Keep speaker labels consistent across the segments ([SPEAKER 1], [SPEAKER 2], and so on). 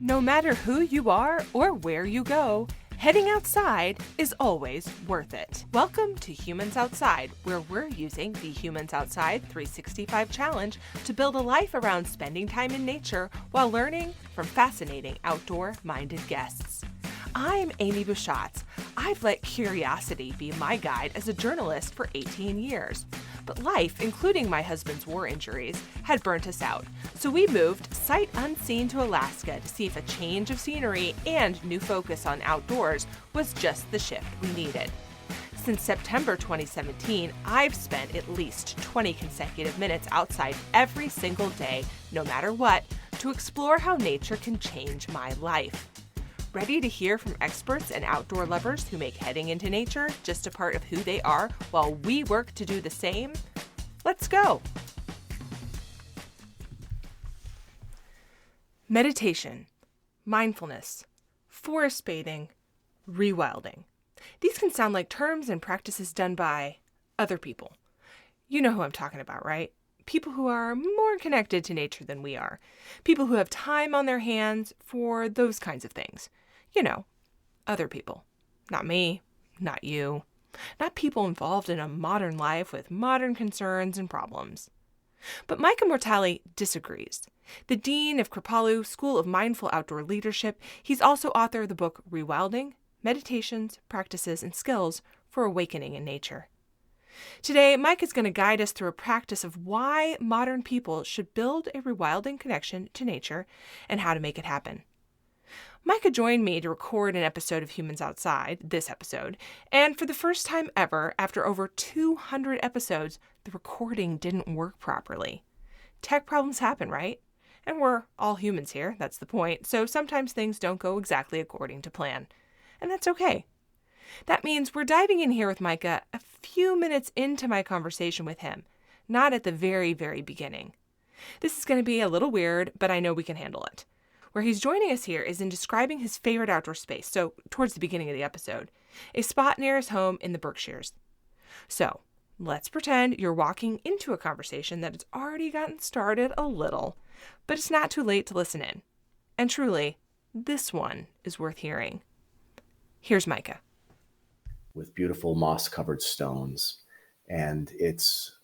[SPEAKER 1] No matter who you are or where you go, heading outside is always worth it. Welcome to Humans Outside, where we're using the Humans Outside 365 Challenge to build a life around spending time in nature while learning from fascinating outdoor-minded guests. I'm Amy Bouchatz. I've let curiosity be my guide as a journalist for 18 years. But life, including my husband's war injuries, had burnt us out. So we moved sight unseen to Alaska to see if a change of scenery and new focus on outdoors was just the shift we needed. Since September 2017, I've spent at least 20 consecutive minutes outside every single day, no matter what, to explore how nature can change my life. Ready to hear from experts and outdoor lovers who make heading into nature just a part of who they are while we work to do the same? Let's go! Meditation, mindfulness, forest bathing, rewilding. These can sound like terms and practices done by other people. You know who I'm talking about, right? People who are more connected to nature than we are. People who have time on their hands for those kinds of things. You know, other people. Not me, not you. Not people involved in a modern life with modern concerns and problems. But Micah Mortali disagrees. The dean of Kripalu School of Mindful Outdoor Leadership, he's also author of the book Rewilding, Meditations, Practices, and Skills for Awakening in Nature. Today, Mike is going to guide us through a practice of why modern people should build a rewilding connection to nature and how to make it happen. Micah joined me to record an episode of Humans Outside, this episode, and for the first time ever, after over 200 episodes, the recording didn't work properly. Tech problems happen, right? And we're all humans here, that's the point, so sometimes things don't go exactly according to plan. And that's okay. That means we're diving in here with Micah a few minutes into my conversation with him, not at the very, very beginning. This is going to be a little weird, but I know we can handle it. Where he's joining us here is in describing his favorite outdoor space, so towards the beginning of the episode, a spot near his home in the Berkshires. So, let's pretend you're walking into a conversation that has already gotten started a little, but it's not too late to listen in. And truly, this one is worth hearing. Here's Micah.
[SPEAKER 2] With beautiful moss-covered stones, and it's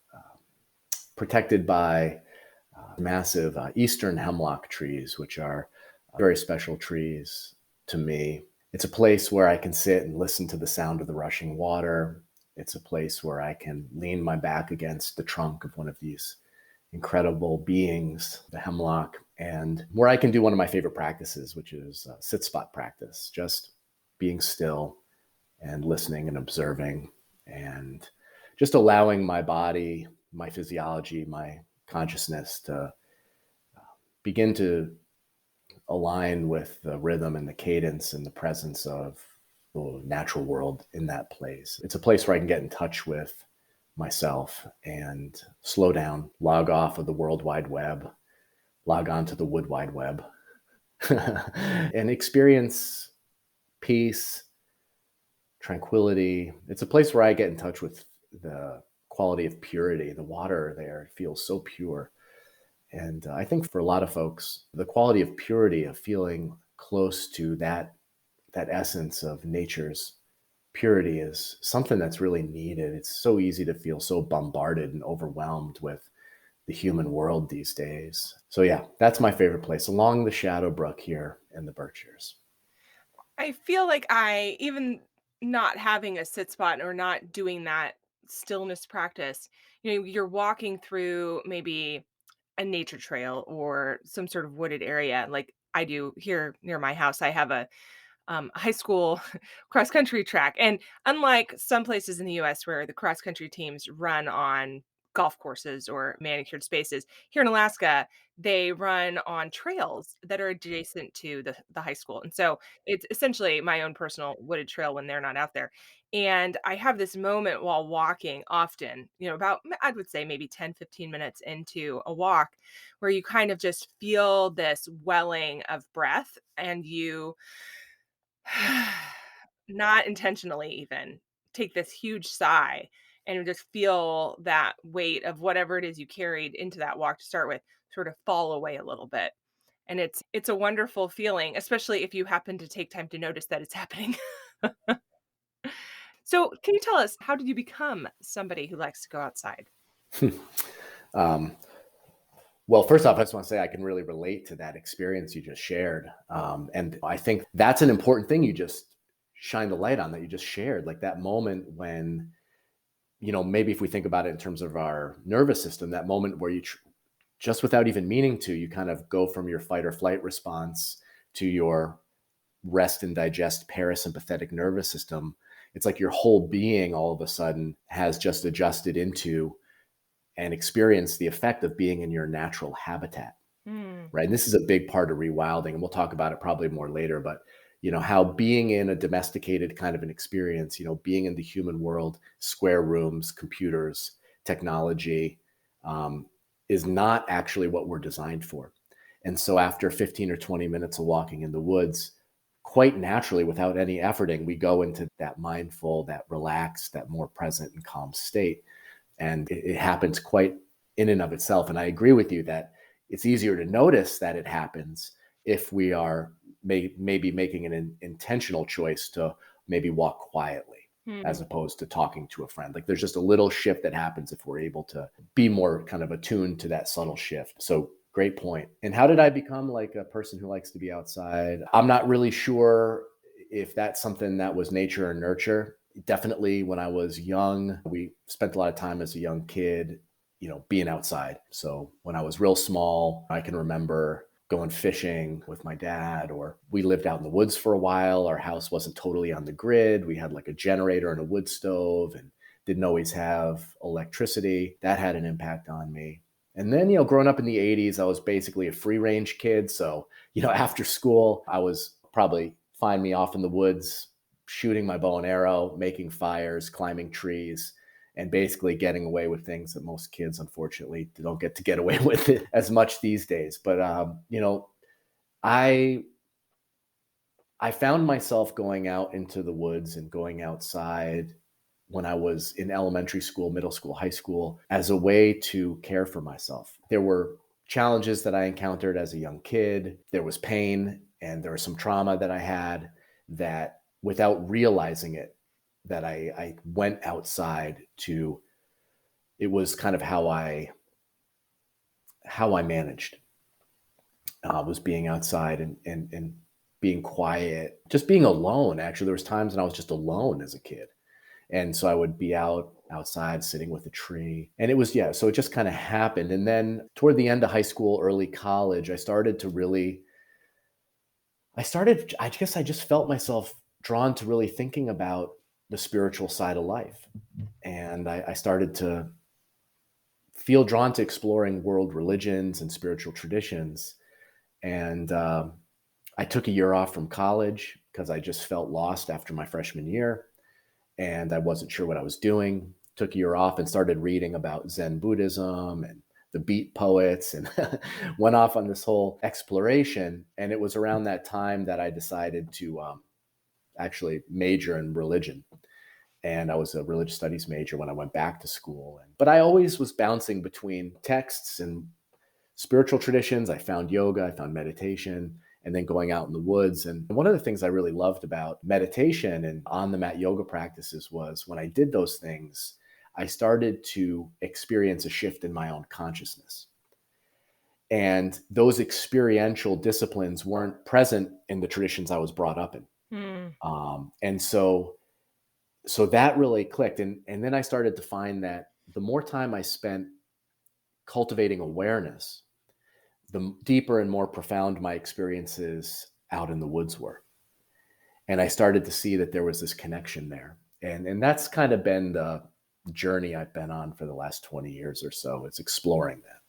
[SPEAKER 2] protected by massive eastern hemlock trees, which are very special trees to me. It's a place where I can sit and listen to the sound of the rushing water. It's a place where I can lean my back against the trunk of one of these incredible beings, the hemlock, and where I can do one of my favorite practices, which is sit spot practice, just being still and listening and observing and just allowing my body, my physiology, my consciousness to begin to align with the rhythm and the cadence and the presence of the natural world in that place. It's a place where I can get in touch with myself and slow down, log off of the World Wide Web, log on to the Wood Wide Web, and experience peace, tranquility. It's a place where I get in touch with the quality of purity. The water there feels so pure. And I think for a lot of folks, the quality of purity, of feeling close to that essence of nature's purity is something that's really needed. It's so easy to feel so bombarded and overwhelmed with the human world these days. So yeah, that's my favorite place, along the Shadow Brook here in the Berkshires.
[SPEAKER 1] I feel like even not having a sit spot or not doing that stillness practice, you're walking through maybe a nature trail or some sort of wooded area like I do here near my house. I have a high school cross country track. And unlike some places in the US where the cross country teams run on golf courses or manicured spaces, here in Alaska, they run on trails that are adjacent to the high school. And so it's essentially my own personal wooded trail when they're not out there. And I have this moment while walking often, about, I would say maybe 10-15 minutes into a walk, where you kind of just feel this welling of breath and you not intentionally even take this huge sigh and just feel that weight of whatever it is you carried into that walk to start with sort of fall away a little bit. And it's a wonderful feeling, especially if you happen to take time to notice that it's happening. So, can you tell us, how did you become somebody who likes to go outside?
[SPEAKER 2] Um, well, first off, I just want to say I can really relate to that experience you just shared. And I think that's an important thing you just shine the light on, that you just shared, like that moment when, maybe if we think about it in terms of our nervous system, that moment where just without even meaning to, you kind of go from your fight or flight response to your rest and digest parasympathetic nervous system. It's like your whole being all of a sudden has just adjusted into and experienced the effect of being in your natural habitat,
[SPEAKER 1] Mm,
[SPEAKER 2] right? And this is a big part of rewilding, and we'll talk about it probably more later, but how being in a domesticated kind of an experience, being in the human world, square rooms, computers, technology, um, is not actually what we're designed for. And so after 15 or 20 minutes of walking in the woods, quite naturally, without any efforting, we go into that mindful, that relaxed, that more present and calm state. And it happens quite in and of itself. And I agree with you that it's easier to notice that it happens if we are maybe making an intentional choice to maybe walk quietly as
[SPEAKER 1] mm.
[SPEAKER 2] opposed to talking to a friend. Like there's just a little shift that happens if we're able to be more kind of attuned to that subtle shift. So great point. And how did I become like a person who likes to be outside? I'm not really sure if that's something that was nature or nurture. Definitely when I was young, we spent a lot of time as a young kid, being outside. So when I was real small, I can remember going fishing with my dad, or we lived out in the woods for a while. Our house wasn't totally on the grid. We had like a generator and a wood stove and didn't always have electricity. That had an impact on me. And then, growing up in the 80s, I was basically a free range kid. So, after school, I was probably find me off in the woods, shooting my bow and arrow, making fires, climbing trees, and basically getting away with things that most kids, unfortunately, don't get to get away with it as much these days. But, I I found myself going out into the woods and going outside when I was in elementary school, middle school, high school, as a way to care for myself. There were challenges that I encountered as a young kid. There was pain and there was some trauma that I had that without realizing it, that I went outside to, it was kind of how I managed, was being outside and being quiet, just being alone. Actually, there was times when I was just alone as a kid. And so I would be outside sitting with a tree. And it was, yeah, so it just kind of happened. And then toward the end of high school, early college, I guess I just felt myself drawn to really thinking about the spiritual side of life. And I started to feel drawn to exploring world religions and spiritual traditions. And I took a year off from college because I just felt lost after my freshman year and I wasn't sure what I was doing. Took a year off and started reading about Zen Buddhism and the beat poets and went off on this whole exploration. And it was around that time that I decided to actually major in religion. And I was a religious studies major when I went back to school. But I always was bouncing between texts and spiritual traditions. I found yoga, I found meditation, and then going out in the woods. And one of the things I really loved about meditation and on the mat yoga practices was when I did those things, I started to experience a shift in my own consciousness. And those experiential disciplines weren't present in the traditions I was brought up in.
[SPEAKER 1] Mm.
[SPEAKER 2] And so that really clicked. And then I started to find that the more time I spent cultivating awareness, the deeper and more profound my experiences out in the woods were. And I started to see that there was this connection there. And that's kind of been the journey I've been on for the last 20 years or so. It's exploring that.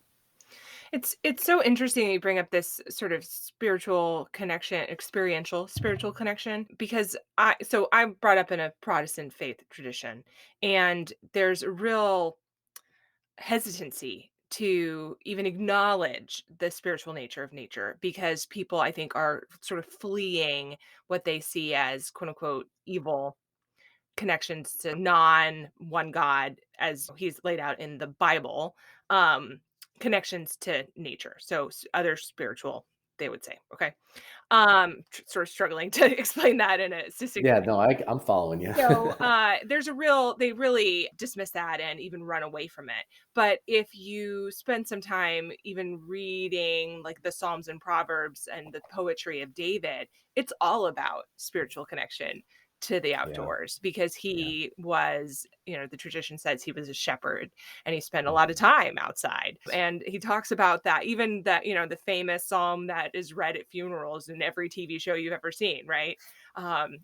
[SPEAKER 1] It's so interesting you bring up this sort of spiritual connection, experiential spiritual connection, because I'm brought up in a Protestant faith tradition, and there's a real hesitancy to even acknowledge the spiritual nature of nature because people, I think, are sort of fleeing what they see as quote unquote evil connections to non one God as he's laid out in the Bible, um, connections to nature. So other spiritual they would say. Okay. Sort of struggling to explain that in a succinct
[SPEAKER 2] Yeah,
[SPEAKER 1] way.
[SPEAKER 2] no, I'm following you.
[SPEAKER 1] So they really dismiss that and even run away from it. But if you spend some time even reading like the Psalms and Proverbs and the poetry of David, it's all about spiritual connection to the
[SPEAKER 2] Yeah,
[SPEAKER 1] outdoors because
[SPEAKER 2] yeah.
[SPEAKER 1] he was, the tradition says he was a shepherd and he spent a lot of
[SPEAKER 2] Mhm.
[SPEAKER 1] time outside. And he talks about that, even that, the famous psalm that is read at funerals in every TV show you've ever seen, right? Um,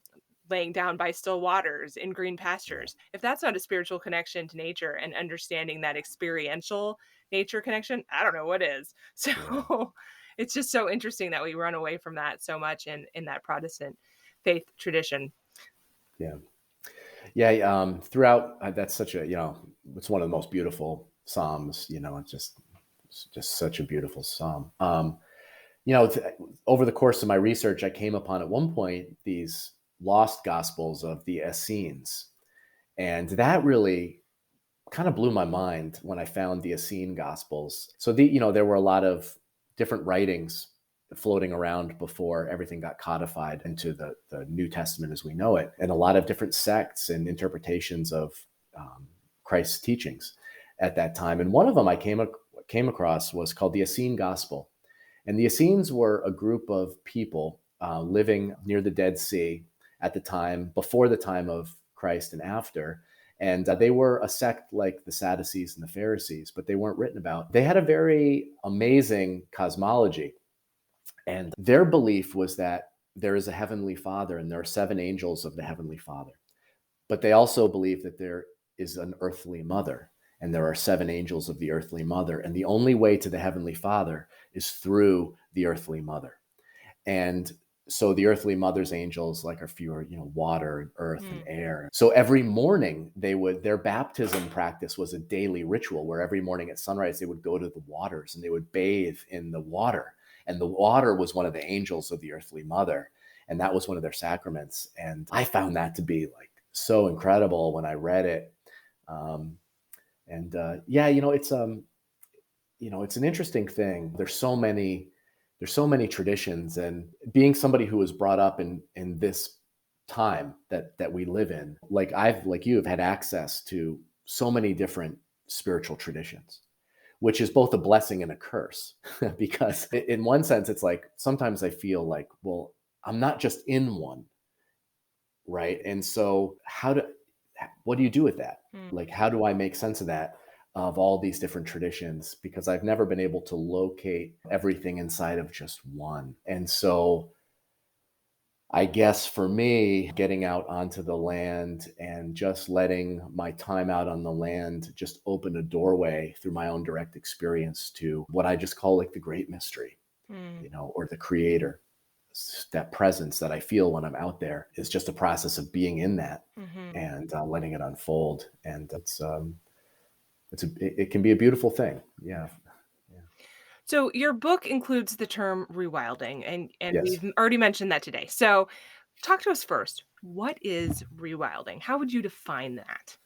[SPEAKER 1] laying down by still waters in green
[SPEAKER 2] Yeah,
[SPEAKER 1] pastures. If that's not a spiritual connection to nature and understanding that experiential nature connection, I don't know what is.
[SPEAKER 2] yeah,
[SPEAKER 1] So it's just so interesting that we run away from that so much in that Protestant faith tradition.
[SPEAKER 2] yeah. Yeah, throughout that's such a it's one of the most beautiful psalms. It's just such a beautiful psalm. Over the course of my research, I came upon at one point these lost gospels of the Essenes, and that really kind of blew my mind when I found the Essene Gospels. So there were a lot of different writings floating around before everything got codified into the New Testament as we know it, and a lot of different sects and interpretations of Christ's teachings at that time. And one of them I came across was called the Essene Gospel. And the Essenes were a group of people living near the Dead Sea at the time, before the time of Christ and after. And they were a sect like the Sadducees and the Pharisees, but they weren't written about. They had a very amazing cosmology. And their belief was that there is a heavenly Father and there are 7 angels of the heavenly Father. But they also believe that there is an earthly mother and there are 7 angels of the earthly mother. And the only way to the heavenly Father is through the earthly mother. And so the earthly mother's angels like are fewer, water and earth and
[SPEAKER 1] Mm.
[SPEAKER 2] air. So every morning their baptism practice was a daily ritual where every morning at sunrise, they would go to the waters and they would bathe in the water. And the water was one of the angels of the earthly mother. And that was one of their sacraments. And I found that to be like so incredible when I read it. It's an interesting thing. There's so many traditions, and being somebody who was brought up in this time that we live in, like you have had access to so many different spiritual traditions, which is both a blessing and a curse. Because in one sense, it's like sometimes I feel like, well, I'm not just in one, right? And so what do you do with that?
[SPEAKER 1] Mm.
[SPEAKER 2] Like, how do I make sense of that, of all these different traditions? Because I've never been able to locate everything inside of just one. And so I guess for me, getting out onto the land and just letting my time out on the land just open a doorway through my own direct experience to what I just call like the great mystery,
[SPEAKER 1] Mm.
[SPEAKER 2] or the creator. That presence that I feel when I'm out there is just a process of being in that
[SPEAKER 1] Hmm.
[SPEAKER 2] and letting it unfold. And it can be a beautiful thing. Yeah. Yeah.
[SPEAKER 1] So your book includes the term rewilding, and
[SPEAKER 2] Yes.
[SPEAKER 1] we've already mentioned that today. So talk to us first. What is rewilding? How would you define that?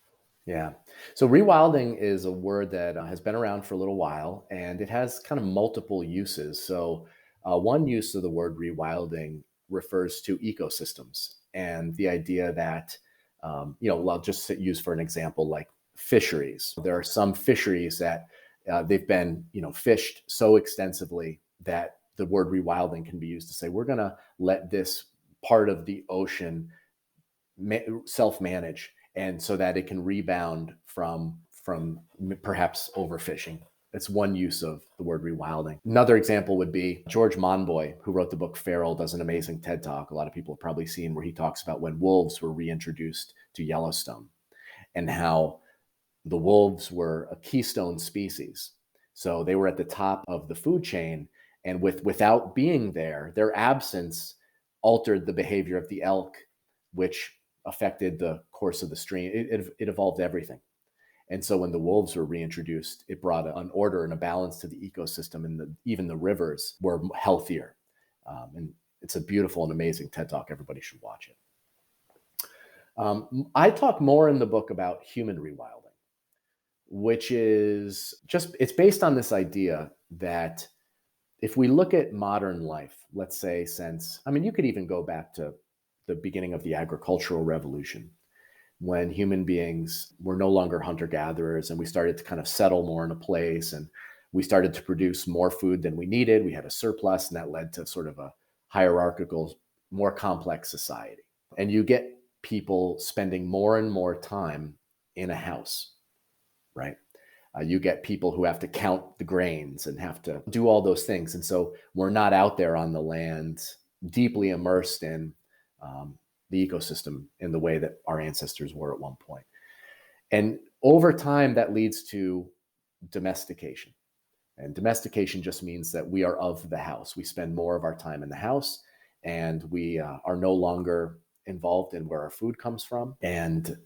[SPEAKER 2] Yeah. So rewilding is a word that has been around for a little while, and it has kind of multiple uses. So one use of the word rewilding refers to ecosystems and the idea that, I'll just use for an example, like fisheries. There are some fisheries that they've been, fished so extensively that the word rewilding can be used to say, we're going to let this part of the ocean self-manage, and so that it can rebound from perhaps overfishing. That's one use of the word rewilding. Another example would be George Monboy, who wrote the book Feral, does an amazing TED talk. A lot of people have probably seen, where he talks about when wolves were reintroduced to Yellowstone and how the wolves were a keystone species. So they were at the top of the food chain, and without being there, their absence altered the behavior of the elk, which affected the course of the stream. It evolved everything. And so when the wolves were reintroduced, it brought an order and a balance to the ecosystem, and even the rivers were healthier. And it's a beautiful and amazing TED talk. Everybody should watch it. I talk more in the book about human rewilding, which is it's based on this idea that if we look at modern life, let's say since, I mean, you could even go back to the beginning of the agricultural revolution, when human beings were no longer hunter gatherers and we started to kind of settle more in a place, and we started to produce more food than we needed. We had a surplus, and that led to sort of a hierarchical, more complex society. And you get people spending more and more time in a house, right? You get people who have to count the grains and have to do all those things. And so we're not out there on the land, deeply immersed in the ecosystem in the way that our ancestors were at one point. And over time, that leads to domestication. And domestication just means that we are of the house. We spend more of our time in the house, and we are no longer involved in where our food comes from. And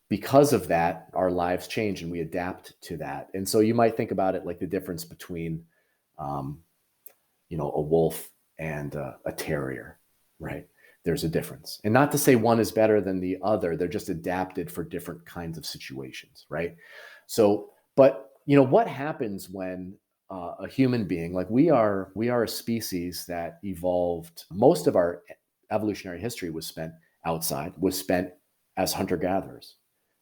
[SPEAKER 2] because of that, our lives change and we adapt to that. And so you might think about it like the difference between, a wolf and a terrier, right? There's a difference. And not to say one is better than the other. They're just adapted for different kinds of situations, right? So, but what happens when a human being, like we are a species that evolved, most of our evolutionary history was spent outside, was spent as hunter-gatherers,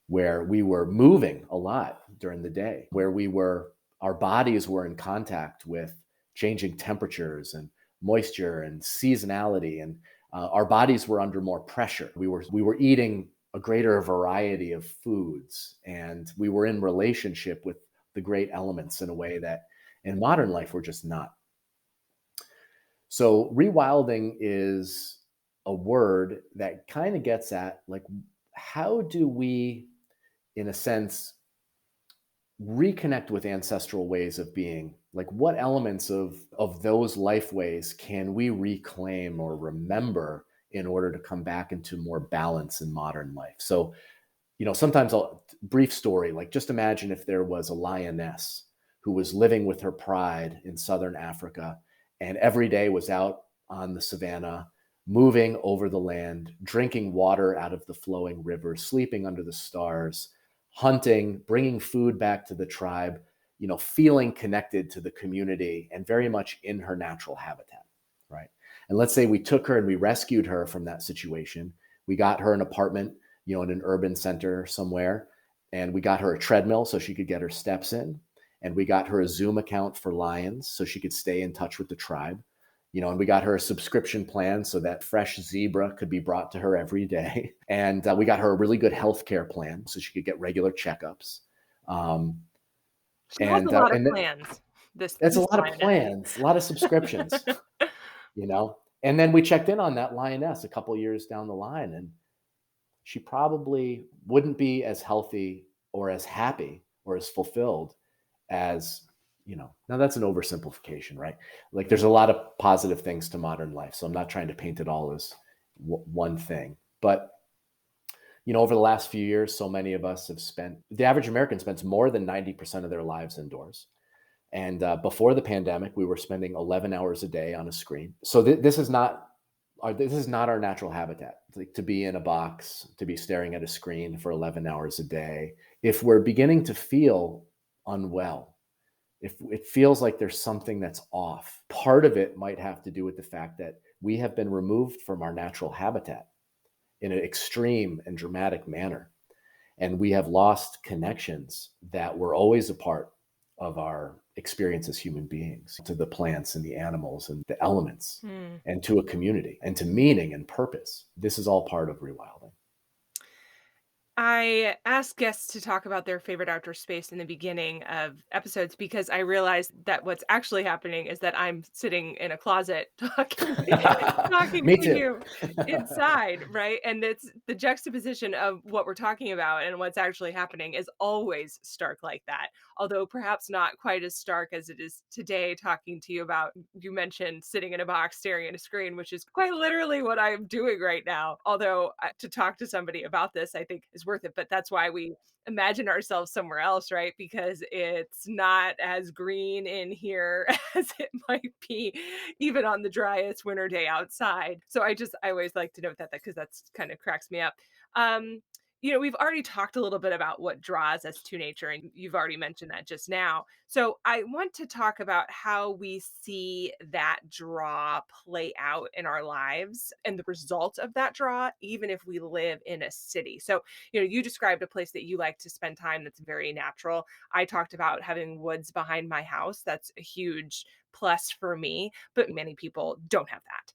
[SPEAKER 2] where we were moving a lot during the day, where our bodies were in contact with changing temperatures and moisture and seasonality, and our bodies were under more pressure. We were eating a greater variety of foods, and we were in relationship with the great elements in a way that in modern life we're just not. So rewilding is a word that kind of gets at, like, how do we, in a sense, reconnect with ancestral ways of being? Like, what elements of those life ways can we reclaim or remember in order to come back into more balance in modern life? So, sometimes brief story, like just imagine if there was a lioness who was living with her pride in Southern Africa, and every day was out on the savannah, moving over the land, drinking water out of the flowing river, sleeping under the stars, hunting, bringing food back to the tribe, feeling connected to the community and very much in her natural habitat, right? And let's say we took her and we rescued her from that situation. We got her an apartment, in an urban center somewhere, and we got her a treadmill so she could get her steps in. And we got her a Zoom account for lions so she could stay in touch with the tribe. And we got her a subscription plan so that fresh zebra could be brought to her every day. And we got her a really good healthcare plan so she could get regular checkups.
[SPEAKER 1] She has a lot of plans.
[SPEAKER 2] That's a lot of plans, a lot of subscriptions, And then we checked in on that lioness a couple of years down the line, and she probably wouldn't be as healthy or as happy or as fulfilled as, now that's an oversimplification, right? Like there's a lot of positive things to modern life. So I'm not trying to paint it all as one thing, but over the last few years, so many of us the average American spends more than 90% of their lives indoors. And before the pandemic, we were spending 11 hours a day on a screen. So this is not our natural habitat. It's like to be in a box, to be staring at a screen for 11 hours a day. If we're beginning to feel unwell, if it feels like there's something that's off, part of it might have to do with the fact that we have been removed from our natural habitat in an extreme and dramatic manner. And we have lost connections that were always a part of our experience as human beings, to the plants and the animals and the elements, and to a community and to meaning and purpose. This is all part of rewilding.
[SPEAKER 1] I ask guests to talk about their favorite outdoor space in the beginning of episodes because I realized that what's actually happening is that I'm sitting in a closet talking
[SPEAKER 2] Me
[SPEAKER 1] to
[SPEAKER 2] too.
[SPEAKER 1] you inside, right? And it's the juxtaposition of what we're talking about and what's actually happening is always stark like that. Although perhaps not quite as stark as it is today talking to you about, you mentioned sitting in a box staring at a screen, which is quite literally what I'm doing right now. Although to talk to somebody about this, I think is worth it. But that's why we imagine ourselves somewhere else, right? Because it's not as green in here as it might be even on the driest winter day outside. So I always like to note that because that's kind of cracks me up. We've already talked a little bit about what draws us to nature, and you've already mentioned that just now. So I want to talk about how we see that draw play out in our lives and the result of that draw, even if we live in a city. So, you described a place that you like to spend time that's very natural. I talked about having woods behind my house. That's a huge plus for me, but many people don't have that.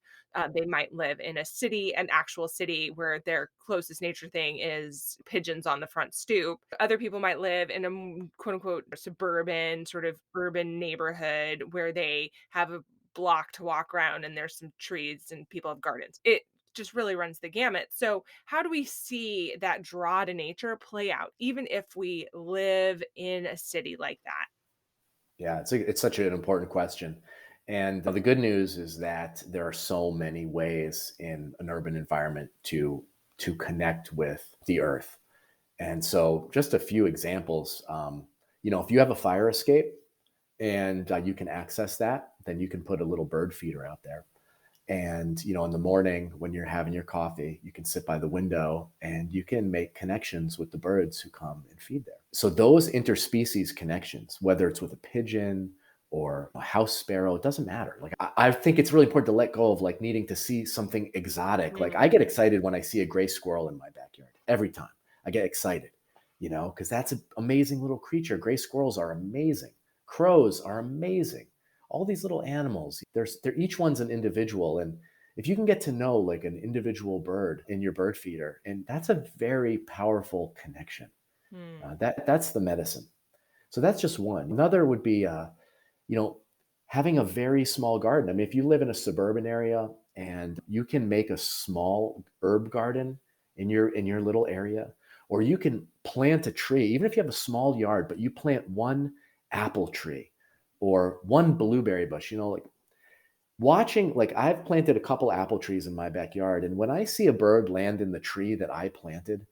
[SPEAKER 1] They might live in a city, an actual city, where their closest nature thing is pigeons on the front stoop. Other people might live in a quote unquote suburban, sort of urban neighborhood where they have a block to walk around and there's some trees and people have gardens. It just really runs the gamut. So, how do we see that draw to nature play out, even if we live in a city like that?
[SPEAKER 2] Yeah, it's such an important question. And the good news is that there are so many ways in an urban environment to connect with the earth. And so, just a few examples. If you have a fire escape and you can access that, then you can put a little bird feeder out there. And in the morning when you're having your coffee, you can sit by the window and you can make connections with the birds who come and feed there. So those interspecies connections, whether it's with a pigeon or a house sparrow, it doesn't matter. Like I think it's really important to let go of like needing to see something exotic. Like I get excited when I see a gray squirrel in my backyard. Every time I get excited, because that's an amazing little creature. Gray squirrels are amazing. Crows are amazing. All these little animals, they're each one's an individual. And if you can get to know like an individual bird in your bird feeder, and that's a very powerful connection.
[SPEAKER 1] Hmm.
[SPEAKER 2] That's the medicine. So that's just one. Another would be, you know, having a very small garden. I mean, if you live in a suburban area and you can make a small herb garden in your little area, or you can plant a tree, even if you have a small yard, but you plant one apple tree or one blueberry bush, like watching, like I've planted a couple apple trees in my backyard. And when I see a bird land in the tree that I planted,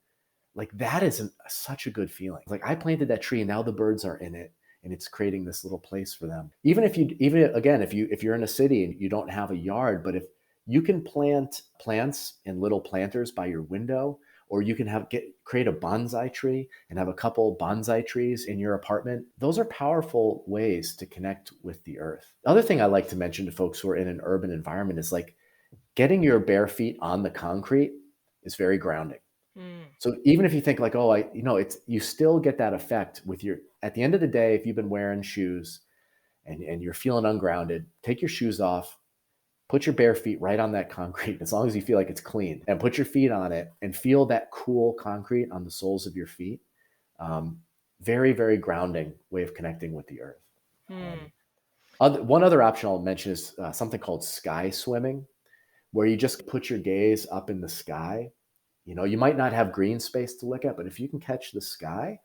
[SPEAKER 2] like that is such a good feeling. Like I planted that tree and now the birds are in it and it's creating this little place for them. Even again, if you're in a city and you don't have a yard, but if you can plant plants in little planters by your window, or you can create a bonsai tree and have a couple bonsai trees in your apartment. Those are powerful ways to connect with the earth. The other thing I like to mention to folks who are in an urban environment is like getting your bare feet on the concrete is very grounding.
[SPEAKER 1] Hmm.
[SPEAKER 2] So even if you think like, oh, it's you still get that effect with at the end of the day, if you've been wearing shoes and you're feeling ungrounded, take your shoes off, put your bare feet right on that concrete, as long as you feel like it's clean, and put your feet on it and feel that cool concrete on the soles of your feet. Very, very grounding way of connecting with the earth.
[SPEAKER 1] Hmm.
[SPEAKER 2] One other option I'll mention is something called sky swimming, where you just put your gaze up in the sky. You might not have green space to look at, but if you can catch the sky,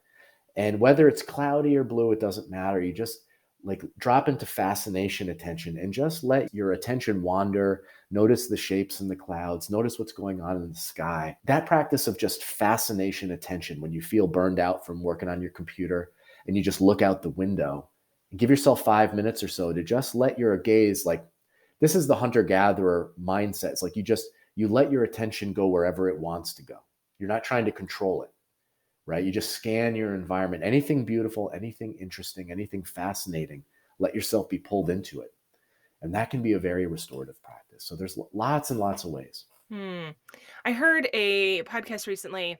[SPEAKER 2] and whether it's cloudy or blue, it doesn't matter. You just like drop into fascination attention and just let your attention wander. Notice the shapes in the clouds, notice what's going on in the sky. That practice of just fascination attention, when you feel burned out from working on your computer and you just look out the window, and give yourself 5 minutes or so to just let your gaze, like this is the hunter-gatherer mindset. It's like you let your attention go wherever it wants to go. You're not trying to control it, right? You just scan your environment. Anything beautiful, anything interesting, anything fascinating, let yourself be pulled into it. And that can be a very restorative practice. So there's lots and lots of ways.
[SPEAKER 1] Hmm. I heard a podcast recently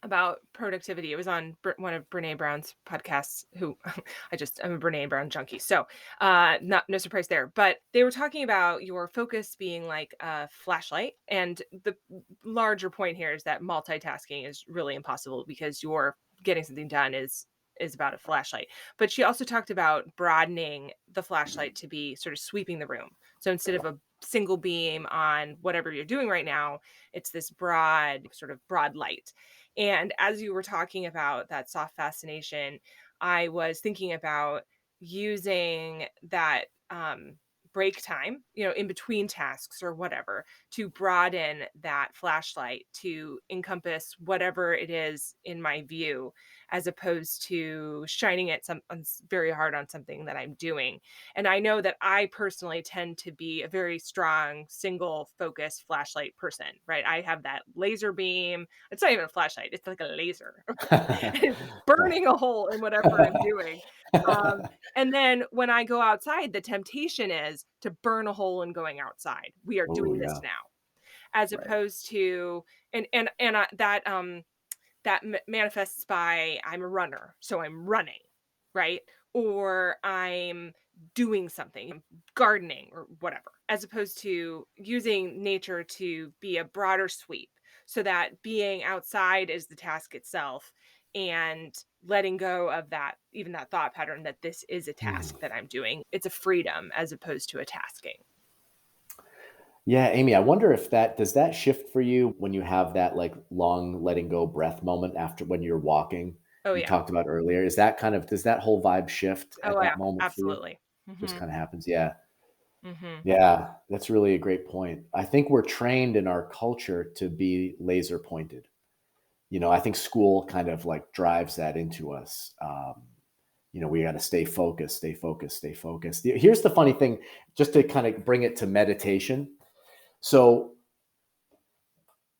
[SPEAKER 1] about productivity. It was on one of Brene Brown's podcasts, who I'm a Brene Brown junkie. So, no surprise there, but they were talking about your focus being like a flashlight. And the larger point here is that multitasking is really impossible because you're getting something done is about a flashlight. But she also talked about broadening the flashlight to be sort of sweeping the room. So instead of a single beam on whatever you're doing right now, it's this broad light. And as you were talking about that soft fascination, I was thinking about using that break time, in between tasks or whatever, to broaden that flashlight to encompass whatever it is in my view. as opposed to shining it very hard on something that I'm doing. And I know that I personally tend to be a very strong single focus flashlight person, right? I have that laser beam. It's not even a flashlight, it's like a laser. It's burning a hole in whatever I'm doing. Um, and then when I go outside, the temptation is to burn a hole in going outside. We are
[SPEAKER 2] Oh,
[SPEAKER 1] doing
[SPEAKER 2] yeah.
[SPEAKER 1] this now, as
[SPEAKER 2] Right.
[SPEAKER 1] opposed to that manifests by I'm a runner, so I'm running, right? Or I'm doing something, I'm gardening or whatever, as opposed to using nature to be a broader sweep so that being outside is the task itself and letting go of that, even that thought pattern that this is a
[SPEAKER 2] Mm.
[SPEAKER 1] task that I'm doing. It's a freedom as opposed to a tasking.
[SPEAKER 2] Yeah, Amy, I wonder if that does that shift for you when you have that like long letting go breath moment after when you're walking
[SPEAKER 1] Oh,
[SPEAKER 2] you
[SPEAKER 1] yeah.
[SPEAKER 2] talked about earlier. Is that kind of does that whole vibe shift at
[SPEAKER 1] Oh, yeah.
[SPEAKER 2] that moment for you?
[SPEAKER 1] Absolutely.
[SPEAKER 2] Just
[SPEAKER 1] Hmm.
[SPEAKER 2] kind of happens. Yeah.
[SPEAKER 1] Hmm.
[SPEAKER 2] Yeah, that's really a great point. I think we're trained in our culture to be laser pointed. I think school kind of like drives that into us. We got to stay focused, stay focused, stay focused. Here's the funny thing, just to kind of bring it to meditation. So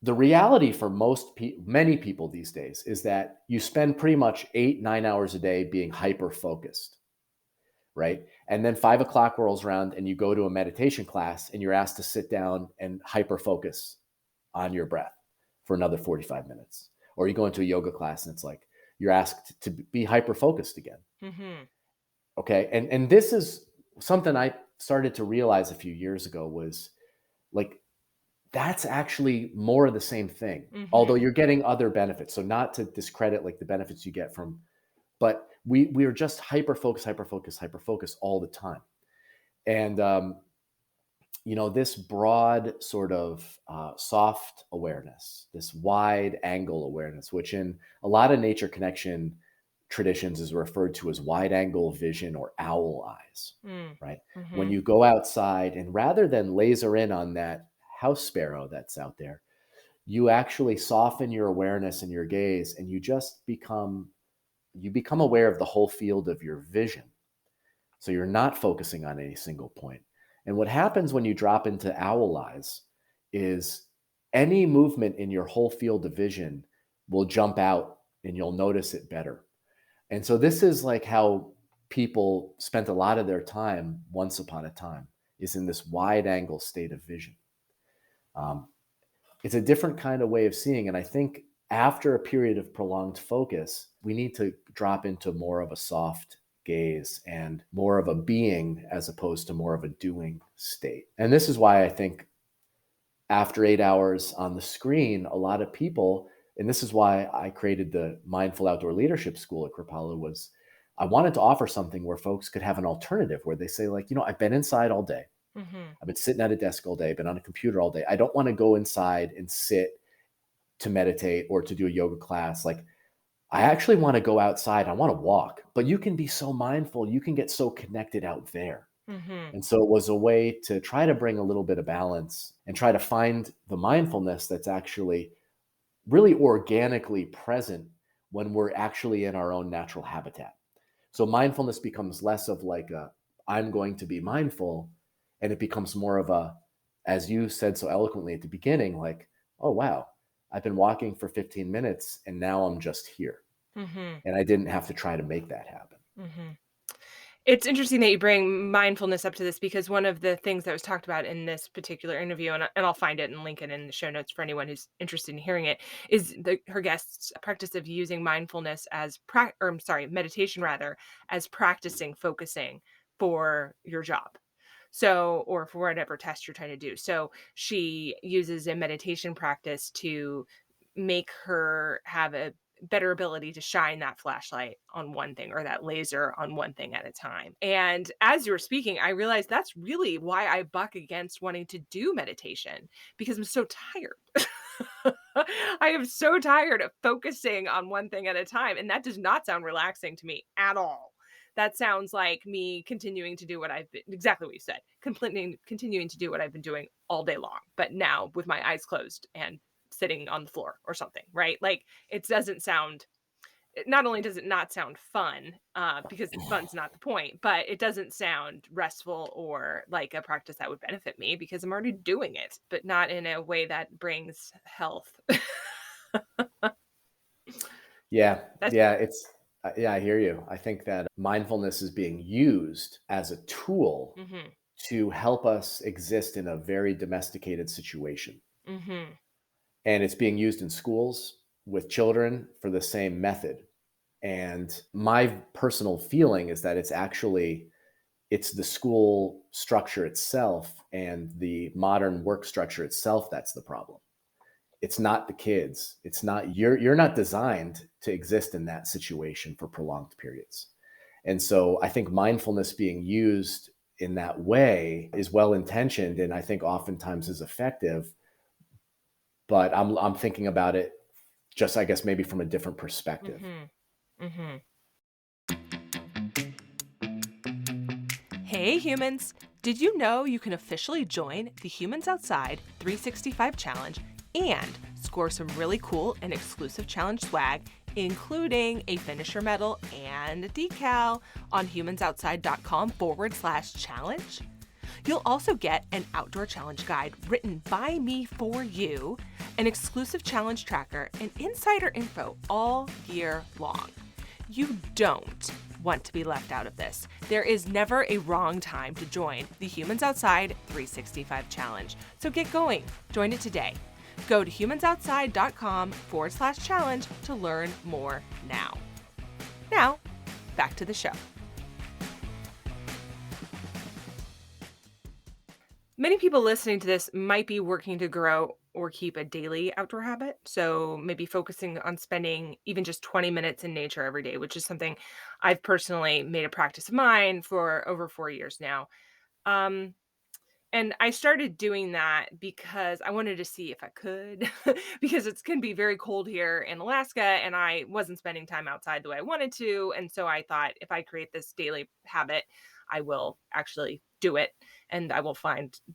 [SPEAKER 2] the reality for many people these days is that you spend pretty much 8, 9 hours a day being hyper focused, right? And then 5 o'clock rolls around and you go to a meditation class and you're asked to sit down and hyper focus on your breath for another 45 minutes. Or you go into a yoga class and it's like you're asked to be hyper focused again.
[SPEAKER 1] Hmm.
[SPEAKER 2] Okay. And this is something I started to realize a few years ago was like that's actually more of the same thing, although
[SPEAKER 1] Hmm.
[SPEAKER 2] you're getting other benefits. So not to discredit like the benefits you get from, but we're just hyper focused, hyper focused, hyper focused all the time. And this broad sort of soft awareness, this wide angle awareness, which in a lot of nature connection traditions is referred to as wide angle vision or owl eyes, right? When
[SPEAKER 1] Mm-hmm.
[SPEAKER 2] you go outside and rather than laser in on that house sparrow that's out there, you actually soften your awareness and your gaze and you become aware of the whole field of your vision. So you're not focusing on any single point. And what happens when you drop into owl eyes is any movement in your whole field of vision will jump out and you'll notice it better. And so this is like how people spent a lot of their time once upon a time is in this wide angle state of vision. Um, it's a different kind of way of seeing. And I think after a period of prolonged focus, we need to drop into more of a soft gaze and more of a being as opposed to more of a doing state. And this is why I think after 8 hours on the screen, a lot of people, and this is why I created the Mindful Outdoor Leadership School at Kripalu, was I wanted to offer something where folks could have an alternative where they say, like, I've been inside all day.
[SPEAKER 1] Mm-hmm.
[SPEAKER 2] I've been sitting at a desk all day, been on a computer all day. I don't want to go inside and sit to meditate or to do a yoga class. Like, I actually want to go outside. I want to walk, but you can be so mindful. You can get so connected out there.
[SPEAKER 1] Mm-hmm.
[SPEAKER 2] And so it was a way to try to bring a little bit of balance and try to find the mindfulness that's actually really organically present when we're actually in our own natural habitat. So mindfulness becomes less of like I'm going to be mindful, and it becomes more of a, as you said so eloquently at the beginning, like, oh wow, I've been walking for 15 minutes and now I'm just here.
[SPEAKER 1] Mm-hmm.
[SPEAKER 2] And I didn't have to try to make that happen.
[SPEAKER 1] Mm-hmm. It's interesting that you bring mindfulness up to this because one of the things that was talked about in this particular interview, and I'll find it and link it in the show notes for anyone who's interested in hearing it, is her guest's practice of using mindfulness meditation rather, as practicing focusing for your job. So, or for whatever test you're trying to do. So she uses a meditation practice to make her have a better ability to shine that flashlight on one thing or that laser on one thing at a time. And as you were speaking, I realized that's really why I buck against wanting to do meditation because I'm so tired. I am so tired of focusing on one thing at a time. And that does not sound relaxing to me at all. That sounds like me continuing to do what I've been exactly what you said, continuing to do what I've been doing all day long, but now with my eyes closed and sitting on the floor or something, right? Like it doesn't sound not only does it not sound fun, because fun's not the point, but it doesn't sound restful or like a practice that would benefit me because I'm already doing it, but not in a way that brings health.
[SPEAKER 2] Yeah,
[SPEAKER 1] That's
[SPEAKER 2] yeah, yeah, I hear you. I think that mindfulness is being used as a tool
[SPEAKER 1] mm-hmm.
[SPEAKER 2] to help us exist in a very domesticated situation.
[SPEAKER 1] Mm-hmm.
[SPEAKER 2] And it's being used in schools with children for the same method. And my personal feeling is that it's the school structure itself and the modern work structure itself that's the problem. It's not the kids. It's not you're not designed to exist in that situation for prolonged periods. And so I think mindfulness being used in that way is well intentioned and I think oftentimes is effective. But I'm thinking about it just I guess maybe from a different perspective.
[SPEAKER 1] Mm-hmm. Mm-hmm. Hey humans! Did you know you can officially join the Humans Outside 365 Challenge and score some really cool and exclusive challenge swag, including a finisher medal and a decal on humansoutside.com/challenge? You'll also get an outdoor challenge guide written by me for you, an exclusive challenge tracker, and insider info all year long. You don't want to be left out of this. There is never a wrong time to join the Humans Outside 365 Challenge. So get going. Join it today. Go to humansoutside.com/challenge to learn more now. Now, back to the show. Many people listening to this might be working to grow or keep a daily outdoor habit. So maybe focusing on spending even just 20 minutes in nature every day, which is something I've personally made a practice of mine for over 4 years now. Um, and I started doing that because I wanted to see if I could, because it can be very cold here in Alaska and I wasn't spending time outside the way I wanted to. And so I thought if I create this daily habit, I will actually do it and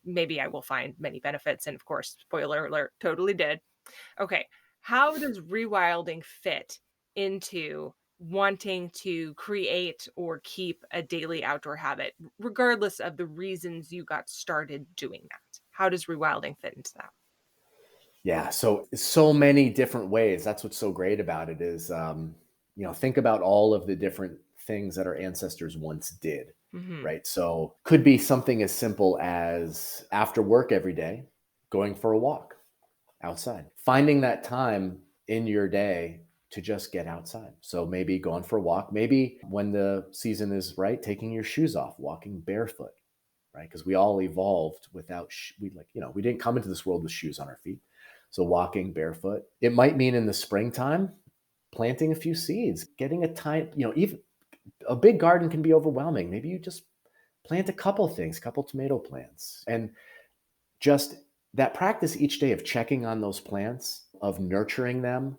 [SPEAKER 1] maybe I will find many benefits. And of course, spoiler alert, totally did. Okay. How does rewilding fit into wanting to create or keep a daily outdoor habit, regardless of the reasons you got started doing that? How does rewilding fit into that?
[SPEAKER 2] Yeah, so many different ways. That's what's so great about it is think about all of the different things that our ancestors once did,
[SPEAKER 1] Hmm.
[SPEAKER 2] right? So could be something as simple as after work every day, going for a walk outside, finding that time in your day to just get outside. So maybe going for a walk, maybe when the season is right, taking your shoes off, walking barefoot, right? Because we all evolved without, we didn't come into this world with shoes on our feet. So walking barefoot, it might mean in the springtime, planting a few seeds, getting a tiny, even a big garden can be overwhelming. Maybe you just plant a couple things, couple tomato plants, and just that practice each day of checking on those plants, of nurturing them.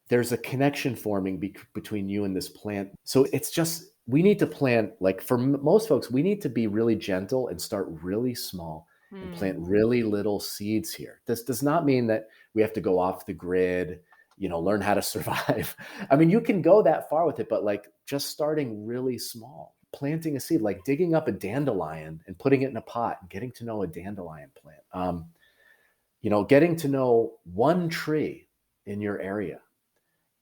[SPEAKER 2] There's a connection forming between you and this plant. So it's just, we need to plant, like for most folks, we need to be really gentle and start really small and plant
[SPEAKER 1] Hmm.
[SPEAKER 2] really little seeds here. This does not mean that we have to go off the grid, learn how to survive. I mean, you can go that far with it, but like just starting really small, planting a seed, like digging up a dandelion and putting it in a pot and getting to know a dandelion plant. Getting to know one tree in your area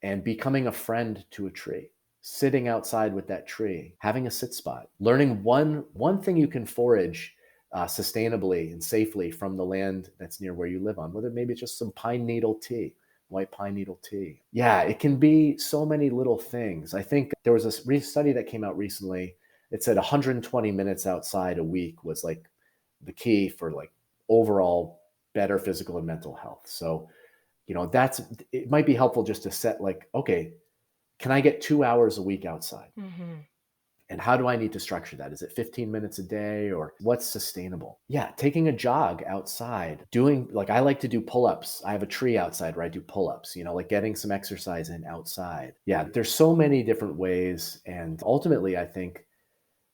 [SPEAKER 2] and becoming a friend to a tree, sitting outside with that tree, having a sit spot, learning one thing you can forage sustainably and safely from the land that's near where you live on, whether maybe it's just some white pine needle tea. Yeah, it can be so many little things. I think there was a study that came out recently. It said 120 minutes outside a week was like the key for like overall better physical and mental health. So it might be helpful just to set like, okay, can I get 2 hours a week outside?
[SPEAKER 1] Hmm.
[SPEAKER 2] And how do I need to structure that? Is it 15 minutes a day or what's sustainable? Yeah, taking a jog outside, doing like I like to do pull-ups. I have a tree outside where I do pull-ups, like getting some exercise in outside. Yeah, there's so many different ways. And ultimately, I think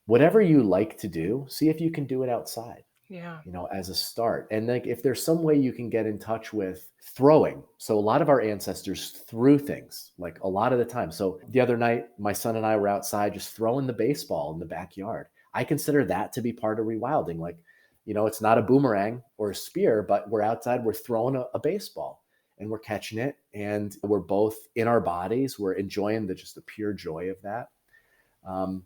[SPEAKER 2] whatever you like to do, see if you can do it outside.
[SPEAKER 1] Yeah.
[SPEAKER 2] as a start. And like, if there's some way you can get in touch with throwing. So a lot of our ancestors threw things like a lot of the time. So the other night, my son and I were outside just throwing the baseball in the backyard. I consider that to be part of rewilding. Like, it's not a boomerang or a spear, but we're outside, we're throwing a baseball and we're catching it. And we're both in our bodies. We're enjoying just the pure joy of that. Um,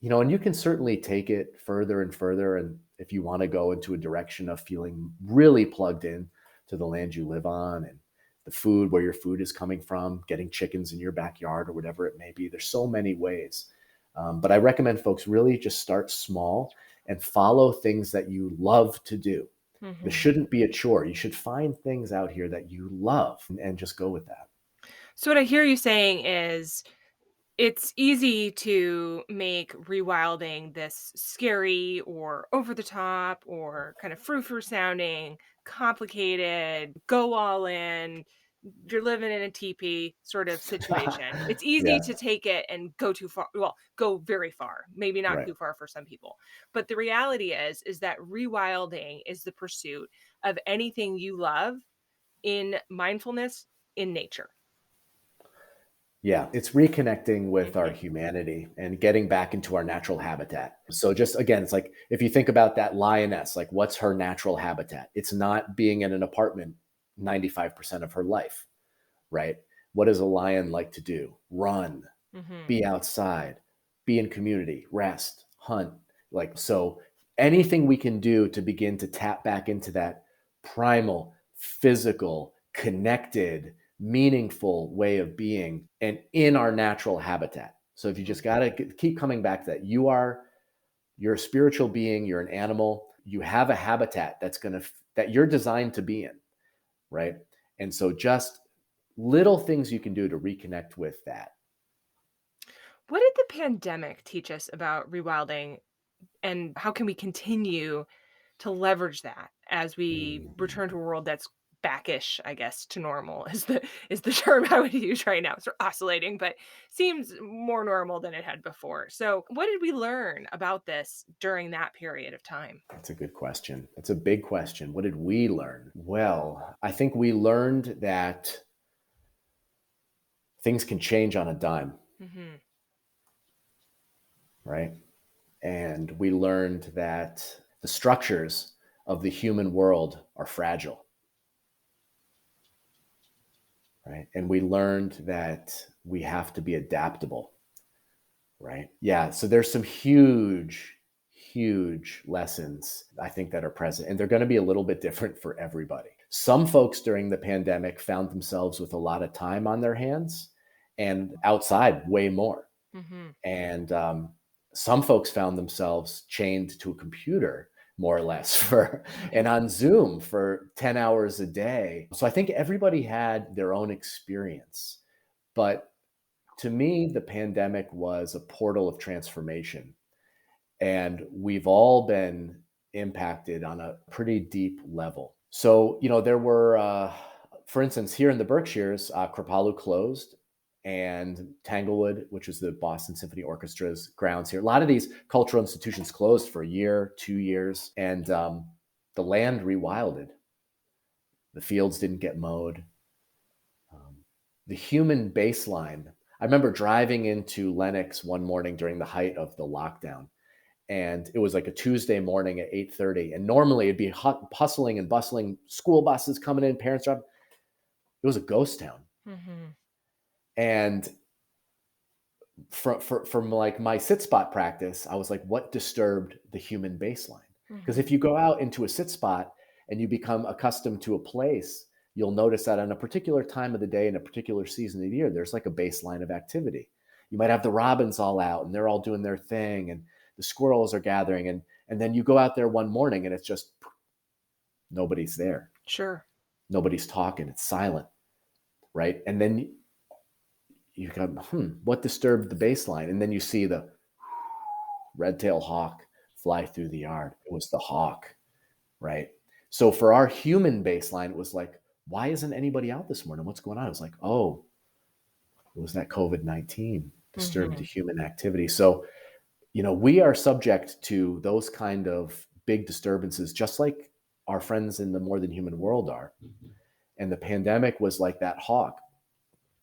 [SPEAKER 2] and you can certainly take it further and further. And if you want to go into a direction of feeling really plugged in to the land you live on and the food, where your food is coming from, getting chickens in your backyard or whatever it may be, there's so many ways. But I recommend folks really just start small and follow things that you love to do. This shouldn't be a chore. You should find things out here that you love and just go with that.
[SPEAKER 1] So what I hear you saying is it's easy to make rewilding this scary or over the top or kind of frou-frou sounding, complicated, go all in, you're living in a teepee sort of situation. It's easy
[SPEAKER 2] Yeah,
[SPEAKER 1] to take it and go too far. Well, go very far, maybe not
[SPEAKER 2] right.
[SPEAKER 1] too far for some people. But the reality is that rewilding is the pursuit of anything you love in mindfulness in nature.
[SPEAKER 2] Yeah, it's reconnecting with our
[SPEAKER 1] Mhm.
[SPEAKER 2] humanity and getting back into our natural habitat. So just again, it's like if you think about that lioness, like what's her natural habitat? It's not being in an apartment 95% of her life, right? What does a lion like to do? Run,
[SPEAKER 1] Mhm.
[SPEAKER 2] be outside, be in community, rest, hunt. Like, so anything we can do to begin to tap back into that primal, physical, connected, meaningful way of being and in our natural habitat. So if you
[SPEAKER 1] Mhm.
[SPEAKER 2] just got to keep coming back to that, you're a spiritual being, you're an animal, you have a habitat that you're designed to be in, right? And so just little things you can do to reconnect with that.
[SPEAKER 1] What did the pandemic teach us about rewilding, and how can we continue to leverage that as we return to a world that's backish, I guess, to normal is the term I would use right now. It's oscillating, but seems more normal than it had before. So, what did we learn about this during that period of time?
[SPEAKER 2] That's a good question. That's a big question. What did we learn? Well, I think we learned that things can change on a dime,
[SPEAKER 1] Hmm.
[SPEAKER 2] right? And we learned that the structures of the human world are fragile, right? And we learned that we have to be adaptable, right? Yeah. So there's some huge lessons I think that are present, and they're going to be a little bit different for everybody. Some folks during the pandemic found themselves with a lot of time on their hands and outside way more.
[SPEAKER 1] Hmm.
[SPEAKER 2] And some folks found themselves chained to a computer more or less for and on Zoom for 10 hours a day. So I think everybody had their own experience. But to me, the pandemic was a portal of transformation. And we've all been impacted on a pretty deep level. So, there were, for instance, here in the Berkshires, Kripalu closed, and Tanglewood, which is the Boston Symphony Orchestra's grounds here. A lot of these cultural institutions closed for a year, 2 years, and the land rewilded. The fields didn't get mowed. Um, the human baseline. I remember driving into Lenox one morning during the height of the lockdown, and it was like a Tuesday morning at 8:30. And normally it'd be hustling and bustling, school buses coming in, parents driving. It was a ghost town.
[SPEAKER 1] Hmm.
[SPEAKER 2] And from like my sit spot practice, I was like, what disturbed the human baseline? Because
[SPEAKER 1] Hmm.
[SPEAKER 2] if you go out into a sit spot and you become accustomed to a place, you'll notice that on a particular time of the day in a particular season of the year, there's like a baseline of activity. You might have the robins all out and they're all doing their thing, and the squirrels are gathering, and then you go out there one morning and it's just nobody's there.
[SPEAKER 1] Sure.
[SPEAKER 2] Nobody's talking. It's silent, right? And then you go, what disturbed the baseline? And then you see the red-tailed hawk fly through the yard. It was the hawk, right? So for our human baseline, it was like, why isn't anybody out this morning? What's going on? It was like, oh, it was that COVID-19 disturbed the
[SPEAKER 1] Hmm.
[SPEAKER 2] human activity. So, we are subject to those kind of big disturbances, just like our friends in the more than human world are. And the pandemic was like that hawk,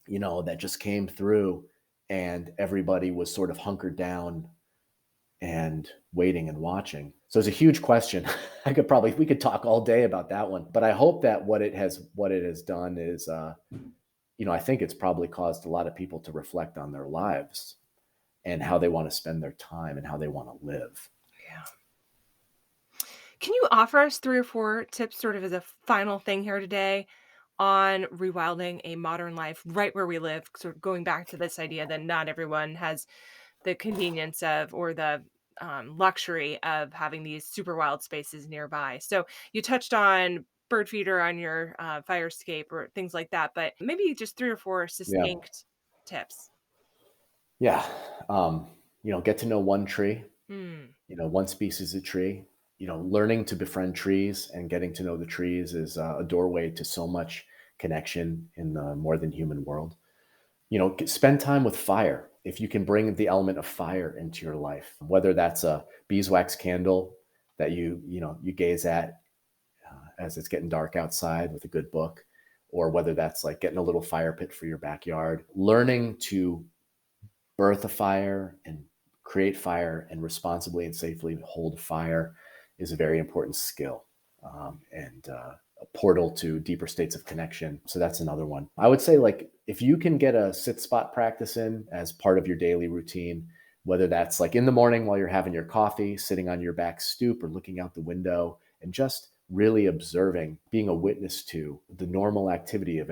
[SPEAKER 2] that just came through, and everybody was sort of hunkered down and waiting and watching. So it's a huge question. We could talk all day about that one, but I hope that what it has done is, I think it's probably caused a lot of people to reflect on their lives and how they want to spend their time and how they want to live.
[SPEAKER 1] Yeah. Can you offer us 3 or 4 tips sort of as a final thing here today on rewilding a modern life right where we live, sort of going back to this idea that not everyone has the convenience of or the luxury of having these super wild spaces nearby. So you touched on bird feeder on your fire escape or things like that, but maybe just 3 or 4
[SPEAKER 2] Yeah.
[SPEAKER 1] succinct tips.
[SPEAKER 2] Yeah. Get to know one tree,
[SPEAKER 1] Mm.
[SPEAKER 2] one species of tree. Learning to befriend trees and getting to know the trees is a doorway to so much connection in the more than human world. Spend time with fire. If you can bring the element of fire into your life, whether that's a beeswax candle that you gaze at as it's getting dark outside with a good book, or whether that's like getting a little fire pit for your backyard, learning to birth a fire and create fire and responsibly and safely hold fire is a very important skill, and a portal to deeper states of connection. So that's another one. I would say, like, if you can get a sit spot practice in as part of your daily routine, whether that's like in the morning while you're having your coffee, sitting on your back stoop or looking out the window and just really observing, being a witness to the normal activity of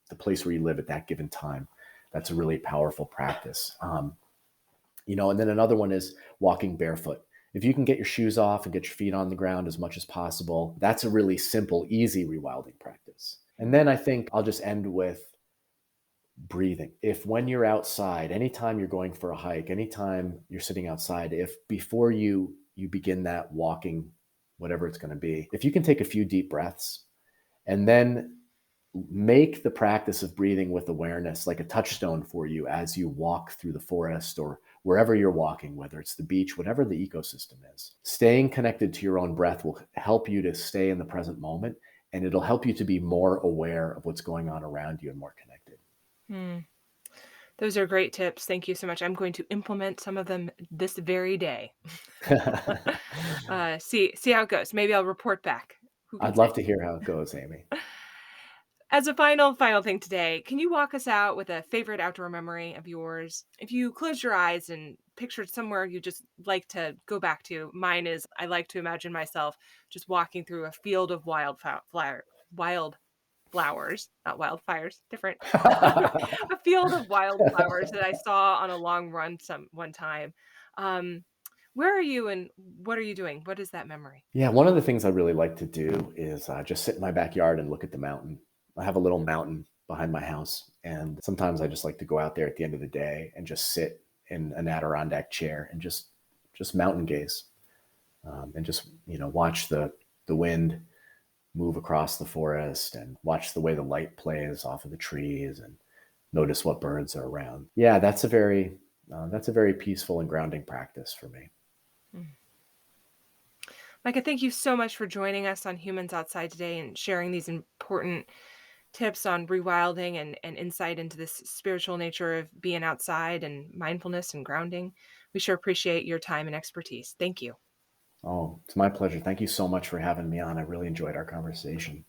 [SPEAKER 2] the place where you live at that given time. That's a really powerful practice. And then another one is walking barefoot. If you can get your shoes off and get your feet on the ground as much as possible, that's a really simple, easy rewilding practice. And then I think I'll just end with breathing. If when you're outside, anytime you're going for a hike, anytime you're sitting outside, if before you begin that walking, whatever it's going to be, if you can take a few deep breaths and then make the practice of breathing with awareness like a touchstone for you as you walk through the forest or wherever you're walking, whether it's the beach, whatever the ecosystem is. Staying connected to your own breath will help you to stay in the present moment, and it'll help you to be more aware of what's going on around you and more connected.
[SPEAKER 1] Those are great tips. Thank you so much. I'm going to implement some of them this very day. See how it goes. Maybe I'll report back.
[SPEAKER 2] I'd love to hear how it goes, Amy.
[SPEAKER 1] As a final thing today, can you walk us out with a favorite outdoor memory of yours? If you close your eyes and pictured somewhere you just like to go back to, mine is I like to imagine myself just walking through a field of wildflowers, not wildfires, different. A field of wildflowers that I saw on a long run one time. Where are you and what are you doing? What is that memory?
[SPEAKER 2] Yeah, one of the things I really like to do is just sit in my backyard and look at the mountain. I have a little mountain behind my house, and sometimes I just like to go out there at the end of the day and just sit in an Adirondack chair and just mountain gaze, and just watch the wind move across the forest and watch the way the light plays off of the trees and notice what birds are around. Yeah, that's a very peaceful and grounding practice for me.
[SPEAKER 1] Micah, thank you so much for joining us on Humans Outside today and sharing these important tips on rewilding and insight into this spiritual nature of being outside and mindfulness and grounding. We sure appreciate your time and expertise. Thank you.
[SPEAKER 2] Oh, it's my pleasure. Thank you so much for having me on. I really enjoyed our conversation.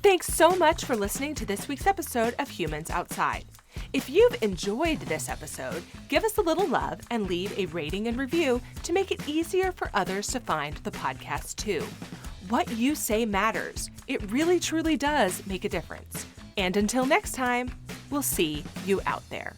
[SPEAKER 1] Thanks so much for listening to this week's episode of Humans Outside. If you've enjoyed this episode, give us a little love and leave a rating and review to make it easier for others to find the podcast too. What you say matters. It really truly does make a difference. And until next time, we'll see you out there.